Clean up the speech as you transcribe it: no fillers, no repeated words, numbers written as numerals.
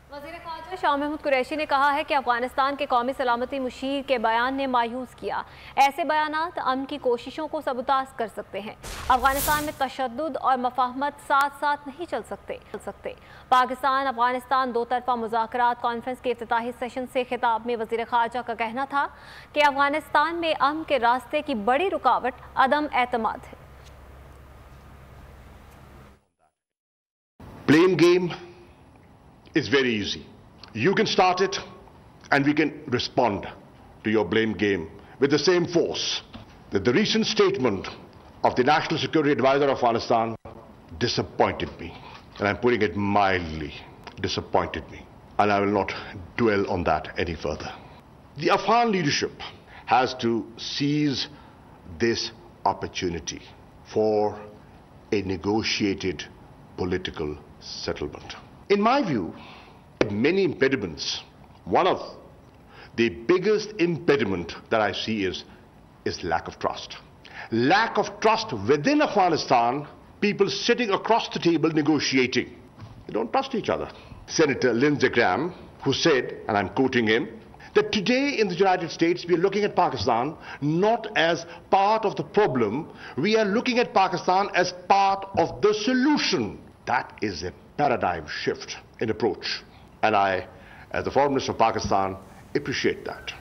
वज़ीर-ए-ख़ारजा शाह महमूद कुरैशी ने कहा है कि अफगानिस्तान के कौमी सलामती मुशीर के बयान ने मायूस किया। ऐसे बयानात अमन की कोशिशों को सबूताज कर सकते हैं। अफगानिस्तान में तशद्दुद और मफाहमत साथ साथ नहीं चल सकते। पाकिस्तान अफगानिस्तान दो तरफा मुज़ाकरात कॉन्फ्रेंस के इफ्तिताही सेशन से खिताब में वज़ीर-ए-ख़ारजा का कहना था कि अफगानिस्तान में अमन के रास्ते की बड़ी रुकावट अदम एतमाद है। Blame game is very easy. You can start it and we can respond to your blame game with the same force. That the recent statement of the National Security Advisor of Afghanistan disappointed me, and I'm putting it mildly, disappointed me, and I will not dwell on that any further. The Afghan leadership has to seize this opportunity for a negotiated political settlement. In my view, many impediments. One of the biggest impediment that I see is lack of trust. Lack of trust within Afghanistan, people sitting across the table negotiating. They don't trust each other. Senator Lindsey Graham, who said, and I'm quoting him, that today in the United States we are looking at Pakistan not as part of the problem, we are looking at Pakistan as part of the solution. That is a paradigm shift in approach. And I, as the Foreign Minister of Pakistan, appreciate that.